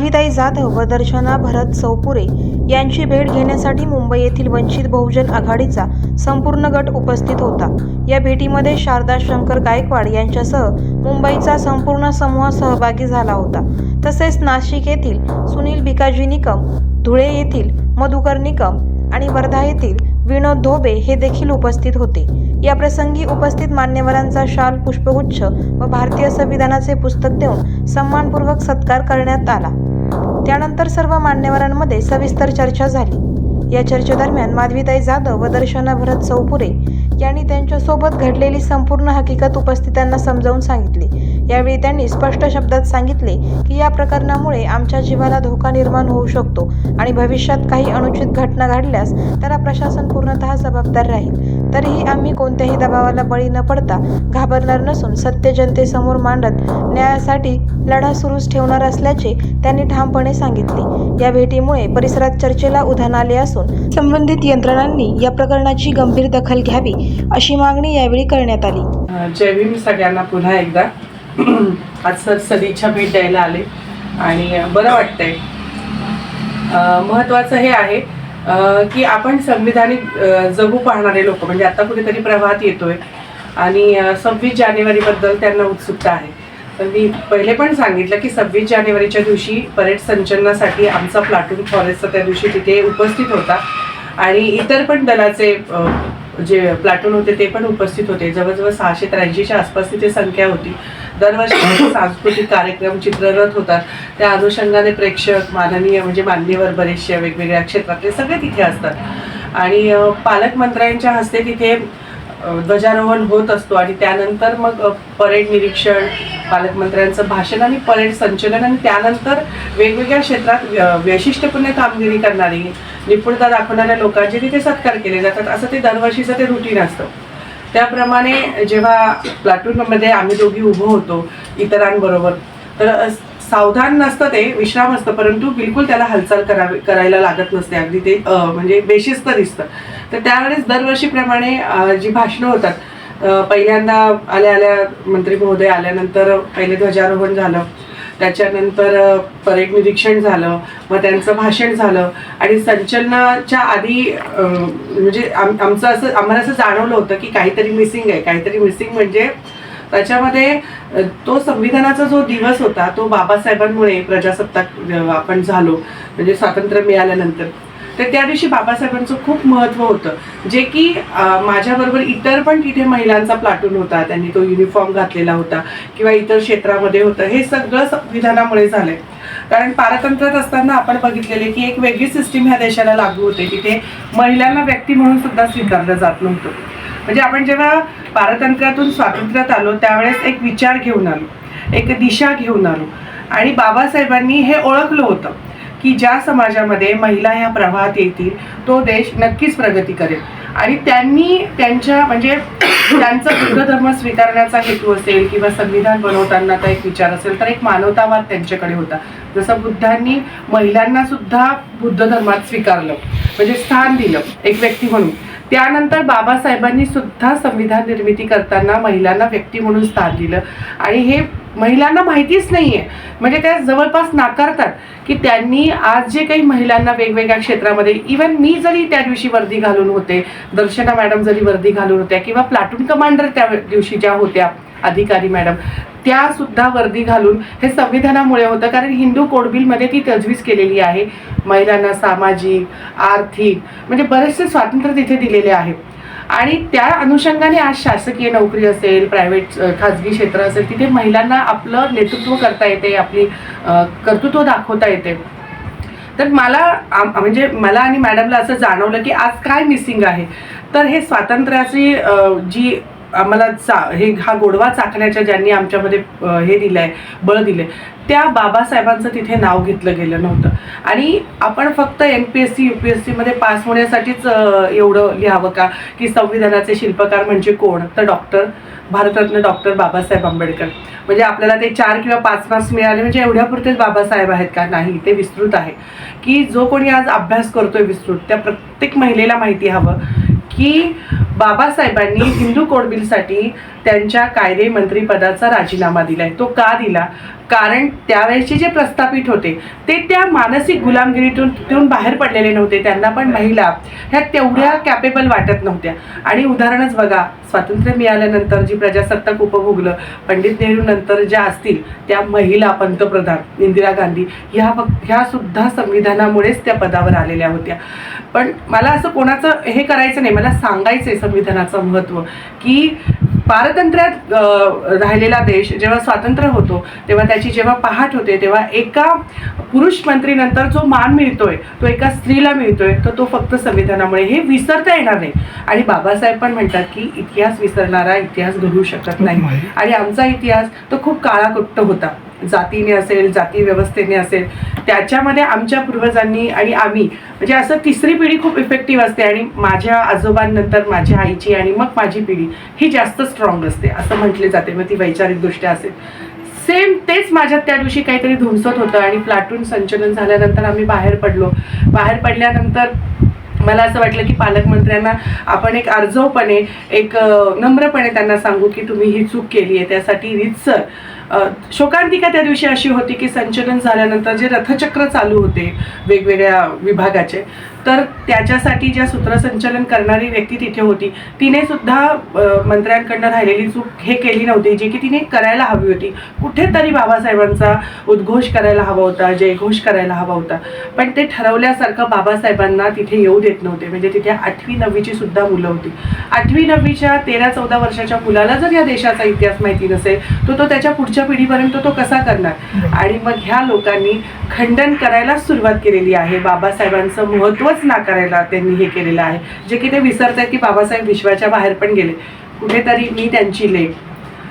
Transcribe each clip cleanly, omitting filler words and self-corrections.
माधवीताई जाधव व दर्शना भरत चौपुरे यांची भेट घेण्यासाठी मुंबई येथील वंचित बहुजन आघाडीचा संपूर्ण गट उपस्थित होता। या भेटीमध्ये शारदा शंकर गायकवाड यांच्यासह मुंबईचा संपूर्ण समूह सहभागी झाला होता। तसेच नाशिक येथील सुनील भिकाजी निकम, धुळे येथील मधुकर निकम आणि वर्धा येथील विनोद धोबे हे देखील उपस्थित होते। या प्रसंगी उपस्थित मान्यवरांचा शाल, पुष्पगुच्छ व भारतीय संविधानाचे पुस्तक देऊन सन्मानपूर्वक सत्कार करण्यात आला। त्यानंतर सर्व मान्यवरांमध्ये सविस्तर चर्चा झाली। या चर्चेदरम्यान माधवीताई जाधव व दर्शना भरत चौपुरे यांनी त्यांच्यासोबत घडलेली संपूर्ण हकीकत उपस्थितांना समजावून सांगितली। यावेळी त्यांनी स्पष्ट शब्दात सांगितले की या प्रकरणामुळे आमच्या जीवाला धोका निर्माण होऊ शकतो आणि भविष्यात काही अनुचित घटना घडल्यास त्याला प्रशासन पूर्णतः जबाबदार राहील। तरीही आम्ही कोणत्याही दबावाला बळी न पडता घाबरणार नसून सत्य जनतेसमोर मांडत न्यायासाठी लढा सुरूच ठेवणार असल्याचे त्यांनी ठामपणे सांगितले। या भेटीमुळे परिसरात चर्चेला उधाण आले असून संबंधित यंत्रणांनी या प्रकरणाची गंभीर दखल घ्यावी अशी मागणी यावेळी करण्यात आली। जय भीम सगळ्यांना पुन्हा एकदा। आज सदिच्छा भेट द्यायला आले आणि बरं वाटतंय। महत्त्वाचं हे आहे की आपण संविधानिक जगू पाहणारे लोक म्हणजे आता कुठेतरी प्रवाहात येतोय आणि 26 जानेवारीबद्दल त्यांना उत्सुकता आहे। तर मी पहिले पण सांगितलं की 26 जानेवारीच्या दिवशी परेड संचलनासाठी आमचा प्लाटून फॉरेस्टचा त्या दिवशी तिथे उपस्थित होता आणि इतर पण दलाचे जे प्लाटून होते ते पण उपस्थित होते। जवळजवळ 683च्या आसपास तिथे संख्या होती। दरवर्षी सांस्कृतिक कार्यक्रम, चित्ररथ होतात, त्या अनुषंगाने प्रेक्षक, माननीय म्हणजे मान्यवर बरेचसे वेगवेगळ्या क्षेत्रातले सगळे तिथे असतात आणि पालकमंत्र्यांच्या हस्ते तिथे ध्वजारोहण होत असतो आणि त्यानंतर मग परेड निरीक्षण, पालकमंत्र्यांचं भाषण आणि परेड संचलन आणि त्यानंतर वेगवेगळ्या क्षेत्रात वैशिष्ट्यपूर्ण कामगिरी करणारी, निपुणता दाखवणाऱ्या लोकांचे तिथे सत्कार केले जातात। असं ते दरवर्षीचं ते रुटीन असतं। त्याप्रमाणे जेव्हा प्लाटूनमध्ये आम्ही दोघी उभं होतो इतरांबरोबर, तर सावधान नसतं, ते विश्राम असतं, परंतु बिलकुल त्याला हालचाल करायला लागत नसते, अगदी ते म्हणजे बेशिस्त दिसतं। तर त्यावेळेस दरवर्षीप्रमाणे जी भाषणं होतात, पहिल्यांदा आल्या मंत्री महोदय आल्यानंतर पहिले ध्वजारोहण झालं, त्याच्यानंतर परेड निरीक्षण झालं, मग त्यांचं भाषण झालं आणि संचलनाच्या आधी म्हणजे आमचं असं आम्हाला असं जाणवलं होतं की काहीतरी मिसिंग आहे। काहीतरी मिसिंग म्हणजे त्याच्यामध्ये तो संविधानाचा जो दिवस होता तो बाबासाहेबांमुळे प्रजासत्ताक आपण झालो म्हणजे स्वातंत्र्य मिळाल्यानंतर, तर त्या दिवशी बाबासाहेबांचं खूप महत्त्व होतं, जे की माझ्याबरोबर इतर पण तिथे महिलांचा प्लाटून होता, त्यांनी तो युनिफॉर्म घातलेला होता किंवा इतर क्षेत्रामध्ये होतं, हे सगळं संविधानामुळे झालंय। कारण पारतंत्र्यात असताना आपण बघितलेले की एक वेगळी सिस्टीम ह्या देशाला लागू होते, तिथे महिलांना व्यक्ती म्हणून सुद्धा स्वीकारलं जात नव्हतं। म्हणजे आपण जेव्हा पारतंत्र्यातून स्वातंत्र्यात आलो त्यावेळेस एक विचार घेऊन आलो, एक दिशा घेऊन आलो आणि बाबासाहेबांनी हे ओळखलं होतं की ज्या समाजामध्ये महिला ह्या प्रवाहात येतील तो देश नक्कीच प्रगती करेल। आणि त्यांनी त्यांच्या म्हणजे त्यांचा बुद्ध धर्म स्वीकारण्याचा हेतू असेल किंवा संविधान बनवतानाचा एक विचार असेल तर एक मानवतावाद त्यांच्याकडे होता। जसं बुद्धांनी महिलांना सुद्धा बुद्ध धर्मात स्वीकारलं म्हणजे स्थान दिलं एक व्यक्ती म्हणून, त्यानंतर बाबासाहेबांनी सुद्धा संविधान निर्मिती करताना महिलांना व्यक्ती म्हणून स्थान दिलं आणि हे महिलांना माहितीच नाहीये, म्हणजे त्या जवळपास नाकारतात की त्यांनी आज जे काही महिलांना वेगवेगळ्या क्षेत्रामध्ये, इवन मी जरी त्या दिवशी वर्दी घालून होते, दर्शना मॅडम जरी वर्दी घालून होत्या किंवा प्लाटून कमांडर त्या दिवशी ज्या होत्या अधिकारी मॅडम, त्या सुद्धा वर्दी घालून, हे संविधानामुळे होतं। कारण हिंदू कोड बिलमध्ये ती तजवीज केलेली आहे, महिलांना सामाजिक, आर्थिक म्हणजे बरेचसे स्वातंत्र्य तिथे दिलेले आहे आणि त्या अनुषंगाने आज शासकीय नोकरी असेल, प्रायव्हेट खाजगी क्षेत्र असेल, तिथे महिलांना आपलं नेतृत्व करता येते, आपली कर्तृत्व दाखवता येते। तर म्हणजे मला आणि मॅडमला असं जाणवलं की आज काय मिसिंग आहे, तर हे स्वातंत्र्याची जी आम्हाला हा गोडवा चाखण्याच्या ज्यांनी आमच्यामध्ये हे दिलंय, बळ दिलंय, त्या बाबासाहेबांचं तिथे नाव घेतलं गेलं नव्हतं। आणि आपण फक्त MPSC UPSC मध्ये पास होण्यासाठीच एवढं लिहावं का की संविधानाचे शिल्पकार म्हणजे कोण, तर भारतरत्न डॉक्टर बाबासाहेब आंबेडकर। म्हणजे आपल्याला ते 4 किंवा 5 मार्क्स मिळाले म्हणजे एवढ्यापुरतेच बाबासाहेब आहेत का? नाही, ते विस्तृत आहे की जो कोणी आज अभ्यास करतोय विस्तृत, त्या प्रत्येक महिलेला माहिती हवं की बाबासाहेबांनी हिंदू कोड बिलसाठी त्यांच्या कायदे मंत्रीपदाचा राजीनामा दिलाय। तो का दिला? कारण त्यावेळेचे जे प्रस्थापित होते ते त्या मानसिक गुलामगिरीतून बाहेर पडलेले नव्हते. त्यांना पण महिला ह्या तेवढ्या कॅपेबल वाटत नव्हत्या. आणि उदाहरणच बघा, स्वातंत्र्य मिळाल्यानंतर जी प्रजासत्ताक उपभोगलं, पंडित नेहरू नंतर ज्या असतील त्या महिला पंतप्रधान इंदिरा गांधी ह्या सुद्धा संविधानामुळेच त्या पदावर आलेल्या होत्या. पण मला असं कोणाचं हे करायचं नाही, मला सांगायचं आहे संविधानाचं महत्त्व, की पारतंत्र्यात राहिलेला देश जेव्हा स्वातंत्र्य होतो तेव्हा त्याची जेव्हा पहाट होते तेव्हा एका पुरुष मंत्रीनंतर जो मान मिळतोय तो एका स्त्रीला मिळतोय, तर तो फक्त संविधानामुळे. हे विसरता येणार नाही. आणि बाबासाहेब पण म्हणतात की इतिहास विसरणारा इतिहास घडू शकत नाही. आणि आमचा इतिहास तो खूप काळाकुट्ट होता. जातीने असेल, जाती व्यवस्थेने असेल, त्याच्यामध्ये आमच्या पूर्वजांनी आणि आम्ही म्हणजे असं तिसरी पिढी खूप इफेक्टिव्ह असते. आणि माझ्या आजोबांनंतर माझ्या आईची आणि मग माझी पिढी ही जास्त स्ट्रॉंग असते असं म्हटले जाते. मग ती वैचारिकदृष्ट्या असेल. सेम तेच माझ्यात त्या दिवशी काहीतरी धुमसत होतं. आणि प्लाटून संचलन झाल्यानंतर आम्ही बाहेर पडलो. बाहेर पडल्यानंतर मला असं वाटलं की पालकमंत्र्यांना आपण एक आर्जवपणे, एक नम्रपणे त्यांना सांगू की तुम्ही ही चूक केली आहे. त्यासाठी रीतसर शोकांतिका त्या दिवशी अशी होती की संचलन झाल्यानंतर जे रथचक्र चालू होते वेगवेगळ्या विभागाचे, तर त्याच्यासाठी ज्या सूत्रसंचलन करणारी व्यक्ती तिथे होती तिने सुद्धा मंत्र्यांकडनं राहिलेली चूक हे केली नव्हती, जी की तिने करायला हवी होती. कुठेतरी बाबासाहेबांचा उद्घोष करायला हवा होता, जयघोष करायला हवा होता. पण ते ठरवल्यासारखं बाबासाहेबांना तिथे येऊ देत नव्हते. म्हणजे तिथे 8वी 9वीची सुद्धा मुलं होती. 8वी 9वीच्या 13-14 वर्षाच्या मुलाला जर या देशाचा इतिहास माहिती नसेल तर तो त्याच्या पुढच्या पिढीपर्यंत तो कसा करणार. आणि मग ह्या लोकांनी खंडन करायला सुरुवात केलेली आहे. बाबासाहेबांचं महत्त्वच नाकारायला त्यांनी हे केलेलं आहे, जे की ते विसरतात की बाबासाहेब विश्वाच्या बाहेर पण गेले. कुठेतरी मी त्यांची लेक,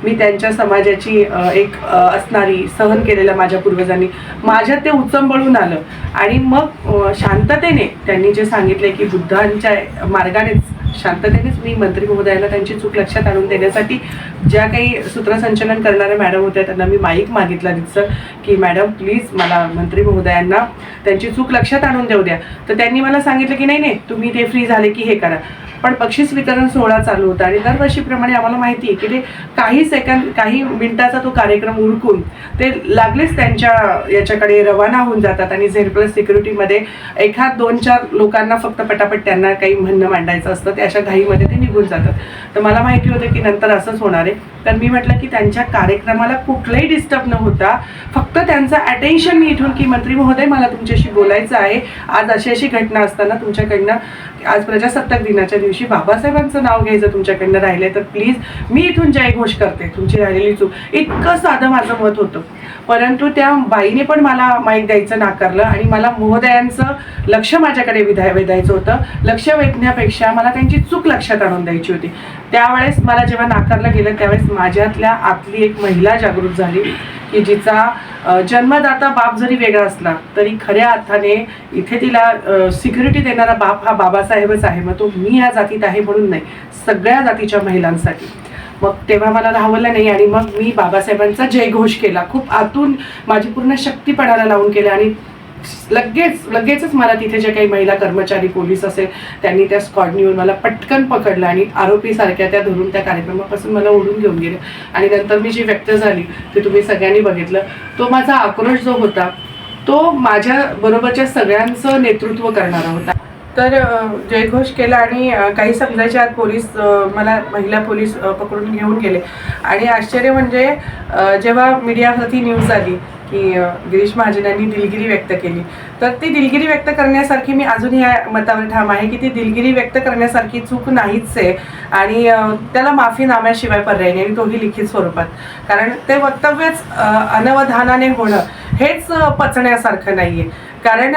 मी त्यांच्या समाजाची एक असणारी, सहन केलेलं माझ्या पूर्वजांनी माझ्यात ते उचंबळून आलं. आणि मग शांततेने त्यांनी जे सांगितले की बुद्धांच्या मार्गानेच, शांततेनेच मी मंत्री महोदयांना त्यांची चूक लक्षात आणून देण्यासाठी ज्या काही सूत्रसंचलन करणाऱ्या मॅडम होत्या त्यांना मी माईक मागितला तिथं की मॅडम प्लीज मला मंत्री महोदयांना त्यांची चूक लक्षात आणून देऊ द्या. तर त्यांनी मला सांगितलं की नाही तुम्ही ते फ्री झाले की हे करा. पण बक्षीस वितरण सोहळा चालू होता आणि दरवर्षीप्रमाणे आम्हाला माहिती आहे की ते काही मिनिटाचा तो कार्यक्रम उरकून ते लागलेच त्यांच्या याच्याकडे रवाना होऊन जातात. आणि Z+ सिक्युरिटीमध्ये 1-2-4 लोकांना फक्त पटापट त्यांना काही म्हणणं मांडायचं असतं, ते अशा घाईमध्ये ते निघून जातात. तर मला माहिती होतं की नंतर असंच होणार आहे. तर मी म्हटलं की त्यांच्या कार्यक्रमाला कुठलंही डिस्टर्ब न होता फक्त त्यांचं अटेन्शन मी इथून की मंत्री महोदय मला तुमच्याशी बोलायचं आहे. आज अशी घटना असताना तुमच्याकडनं आज प्रजासत्ताक दिनाच्या दिवशी बाबासाहेबांचं नाव घ्यायचं तुमच्याकडनं राहिलंय, तर प्लीज मी इथून जयघोष करते, तुमची राहिलेली चूक. इतकं साधं माझं मत होतं. परंतु त्या बाईने पण मला माईक द्यायचं नाकारलं आणि मला महोदयांचं लक्ष माझ्याकडे वेधायचं होतं. लक्ष वेधण्यापेक्षा मला त्यांची चूक लक्षात आणून द्यायची होती. त्यावेळेस मला जेव्हा नाकारलं गेलं त्यावेळेस माझ्यातल्या आतली एक महिला जागृत झाली की जिचा जन्मदाता बाप जरी वेगळा असला तरी खऱ्या अर्थाने इथे तिला सिक्युरिटी देणारा बाप हा बाबासाहेबच आहे. मग तो मी ह्या जातीत आहे म्हणून नाही, सगळ्या जातीच्या महिलांसाठी. मग तेव्हा मला राहवलं नाही आणि मग मी बाबासाहेबांचा जयघोष केला. खूप आतून माझी पूर्ण शक्तीपणाला लावून केलं. आणि लगेचच मला तिथे जे काही महिला कर्मचारी, पोलीस असेल, त्यांनी त्या स्क्वॉडनी येऊन मला पटकन पकडलं आणि आरोपीसारख्या त्या धरून त्या कार्यक्रमापासून मला ओढून घेऊन गेले. आणि नंतर मी जी व्यक्त झाली ते तुम्ही सगळ्यांनी बघितलं. तो माझा आक्रोश जो होता तो माझ्या बरोबरच्या सगळ्यांचं नेतृत्व करणारा होता. तर जयघोष केला आणि काही समजायच्या आत पोलीस मला महिला पोलीस पकडून घेऊन गेले. आणि आश्चर्य म्हणजे जेव्हा मीडियावरती न्यूज आली की गिरीश महाजनांनी दिलगिरी व्यक्त केली, तर ती दिलगिरी व्यक्त करण्यासारखी मी अजून ह्या मतावर ठाम आहे की ती दिलगिरी व्यक्त करण्यासारखी चूक नाहीच आहे. आणि त्याला माफीनाम्याशिवाय पर्याय नाही, आणि तोही लिखित स्वरूपात. कारण ते वक्तव्यच अनवधानाने होणं हेच पचण्यासारखं नाही आहे. कारण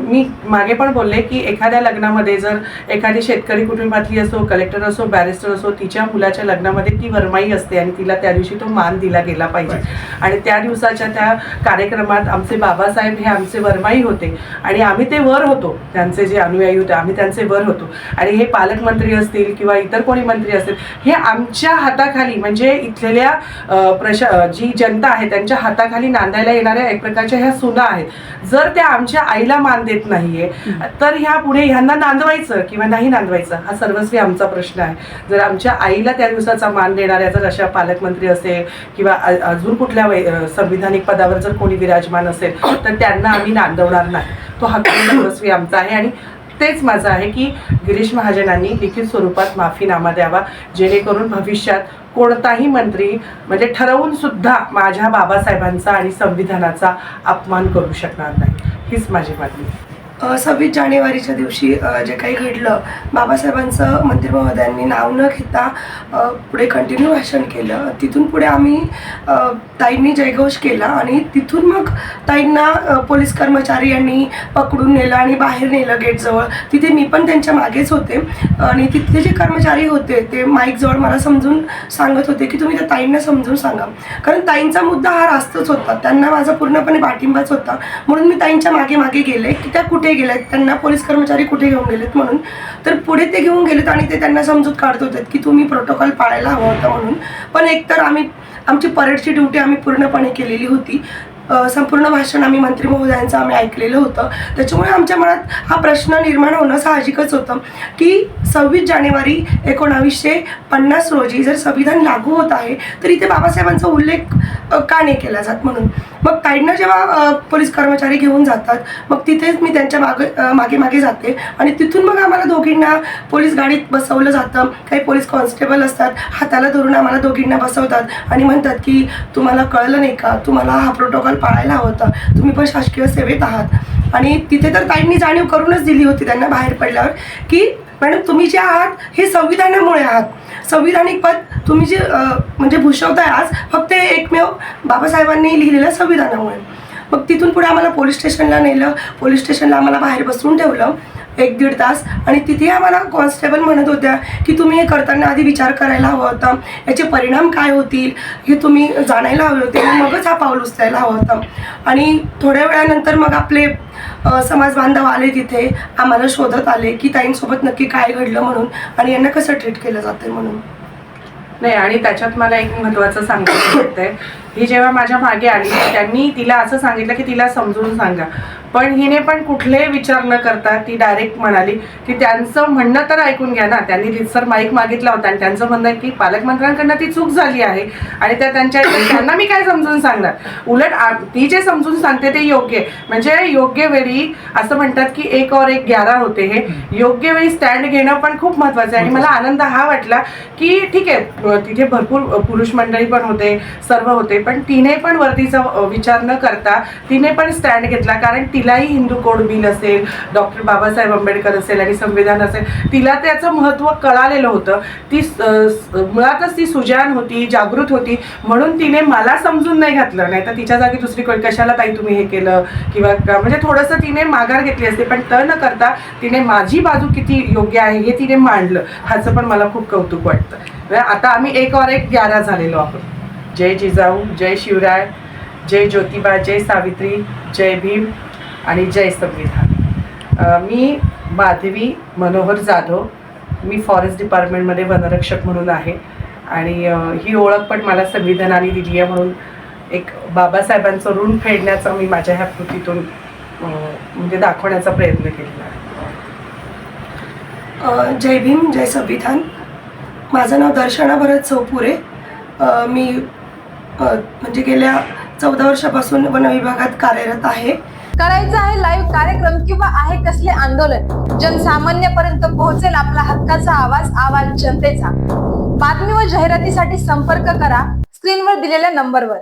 मी मागे पण बोलले की एखाद्या लग्नामध्ये जर एखादी शेतकरी कुटुंबातली असो, कलेक्टर असो, बॅरिस्टर असो, तिच्या मुलाच्या लग्नामध्ये ती वरमाई असते आणि तिला त्या दिवशी तो मान दिला गेला पाहिजे. आणि त्या दिवसाच्या त्या कार्यक्रमात आमचे बाबासाहेब हे आमचे वरमाई होते आणि आम्ही ते वर होतो, त्यांचे जे अनुयायी होते आम्ही त्यांचे वर होतो. आणि हे पालकमंत्री असतील किंवा इतर कोणी मंत्री असतील हे आमच्या हाताखाली, म्हणजे इथलेल्या जी जनता आहे त्यांच्या हाताखाली नांदायला येणाऱ्या एक प्रकारच्या ह्या सुना आहेत. जर त्या आमच्या आईला मान देत नाहीये, तर ह्या पुढे ह्यांना नांदवायचं किंवा नाही नांदवायचं हा सर्वस्वी आमचा प्रश्न आहे. जर आमच्या आईला त्या दिवसाचा मान देणाऱ्या जर अशा पालकमंत्री असेल किंवा अजून कुठल्या संविधानिक पदावर जर कोणी विराजमान असेल तर त्यांना आम्ही नांदवणार नाही. तो हक्क सर्वस्वी आमचा आहे आणि तेच माझं आहे की गिरीश महाजनांनी लिखित स्वरूपात माफीनामा द्यावा, जेणेकरून भविष्यात कोणताही मंत्री म्हणजे ठरवून सुद्धा माझ्या बाबासाहेबांचा आणि संविधानाचा अपमान करू शकणार नाही. हीच माझी मागणी. 26 जानेवारीच्या दिवशी जे काही घडलं, बाबासाहेबांचं मंत्री महोदयांनी नाव न घेता पुढे कंटिन्यू भाषण केलं. तिथून पुढे आम्ही ताईंनी जयघोष केला आणि तिथून मग ताईंना पोलीस कर्मचारी यांनी पकडून नेलं आणि बाहेर नेलं गेटजवळ. तिथे मी पण त्यांच्या मागेच होते आणि तिथले जे कर्मचारी होते ते माईकजवळ मला समजून सांगत होते की तुम्ही त्या ताईंना समजून सांगा, कारण ताईंचा मुद्दा हा रास्तच होता. त्यांना माझा पूर्णपणे पाठिंबाच होता. म्हणून मी ताईंच्या मागे मागे गेले की त्या कुठे गेलेत, त्यांना पोलीस कर्मचारी कुठे घेऊन गेलेत म्हणून. तर पुढे ते घेऊन गेलेत आणि ते त्यांना समजूत काढत होते की तुम्ही प्रोटोकॉल पाळायला हवा होता म्हणून. पण एकतर आमची परेडची ड्युटी आम्ही पूर्णपणे केलेली होती. संपूर्ण भाषण आम्ही मंत्री महोदयांचं आम्ही ऐकलेलं होतं. त्याच्यामुळे आमच्या मनात हा प्रश्न निर्माण होणं साहजिकच होतं की 26 जानेवारी 1950 रोजी जर संविधान लागू होत आहे तर इथे बाबासाहेबांचा उल्लेख का नाही केला जात म्हणून. मग ताईंना जेव्हा पोलीस कर्मचारी घेऊन जातात मग तिथेच मी त्यांच्या मागे मागे जाते आणि तिथून मग आम्हाला दोघींना पोलीस गाडीत बसवलं जातं. काही पोलीस कॉन्स्टेबल असतात, हाताला धरून आम्हाला दोघींना बसवतात आणि म्हणतात की तुम्हाला कळलं नाही का, तुम्हाला हा प्रोटोकॉल पाळायला हवा होता, तुम्ही पण शासकीय सेवेत आहात. आणि तिथे तर ताईंनी जाणीव करूनच दिली होती त्यांना बाहेर पडल्यावर की मॅडम तुम्ही जे आहात हे संविधानामुळे आहात. संविधानिक पद तुम्ही जे म्हणजे भूषवताय आज फक्त एकमेव बाबासाहेबांनी लिहिलेलं संविधानामुळे. मग तिथून पुढे आम्हाला पोलीस स्टेशनला नेलं. पोलीस स्टेशनला आम्हाला बाहेर बसवून ठेवलं 1-1.5 तास आणि तिथे आम्हाला कॉन्स्टेबल म्हणत होत्या की तुम्ही हे करताना आधी विचार करायला हवा होता, याचे परिणाम काय होतील हे तुम्ही जाणायला हवे होते, मगच हा पाऊल उचलायला हवा होता. आणि थोड्या वेळानंतर मग आपले समाज बांधव आले, तिथे आम्हाला शोधत आले की ताईंसोबत नक्की काय घडलं म्हणून आणि यांना कसं ट्रीट केलं जातं म्हणून. नाही, आणि त्याच्यात मला एक महत्त्वाचं सांगायचं वाटतंय. ही जेव्हा माझ्या मागे आली त्यांनी तिला असं सांगितलं की तिला समजून सांगा, पण हिने पण कुठले विचार न करता ती डायरेक्ट म्हणाली की त्यांचं म्हणणं तर ऐकून घ्या ना. त्यांनी रितसर माईक मागितला होता आणि त्यांचं म्हणणं आहे की पालकमंत्र्यांकडनं ती चूक झाली आहे आणि त्यांना मी काय समजून सांगणार. उलट ती जे समजून सांगते ते योग्य आहे. म्हणजे योग्य वेळी असं म्हणतात की 1 और 1 11 होते. हे योग्य वेळी स्टँड घेणं पण खूप महत्त्वाचं आहे. आणि मला आनंद हा वाटला की ठीक आहे, तिथे भरपूर पुरुष मंडळी पण होते, सर्व होते, पण तिने पण वरतीचा विचार न करता तिने पण स्टँड घेतला. कारण तिलाही हिंदू कोड बिल असेल, डॉक्टर बाबासाहेब आंबेडकर असेल आणि संविधान असेल, तिला त्याचं महत्त्व कळालेलं होतं. ती मुळातच ती सुजाण होती, जागृत होती, म्हणून तिने मला समजून नाही घातलं. नाही तर तिच्या जागी दुसरी कोण कशाला ताई तुम्ही हे केलं किंवा म्हणजे थोडंसं तिने माघार घेतली असते. पण न करता तिने माझी बाजू किती योग्य आहे हे तिने मांडलं. ह्याचं पण मला खूप कौतुक वाटतं. आता आम्ही 1 और 1 11 झालेलो आहोत. जय जिजाऊ, जय शिवराय, जय ज्योतिबा, जय सावित्री, जय भीम आणि जय संविधान. मी माधवी मनोहर जाधव, मी फॉरेस्ट डिपार्टमेंटमध्ये वनरक्षक म्हणून आहे आणि ही ओळख पण मला संविधानाने दिली आहे. म्हणून एक बाबासाहेबांचं ऋण फेडण्याचा मी माझ्या ह्या कृतीतून म्हणजे दाखवण्याचा प्रयत्न केलेला आहे. जय भीम, जय संविधान. माझं नाव दर्शना भरत चौपुरे. मी म्हणजे गेल्या 14 वर्षापासून वन विभागात कार्यरत आहे. करायचं आहे लाईव्ह कार्यक्रम किंवा आहे कसले आंदोलन, जनसामान्यपर्यंत पोहोचेल आपला हक्काचा आवाज जनतेचा. बातमी व जाहिरातीसाठी संपर्क करा स्क्रीनवर दिलेल्या नंबरवर.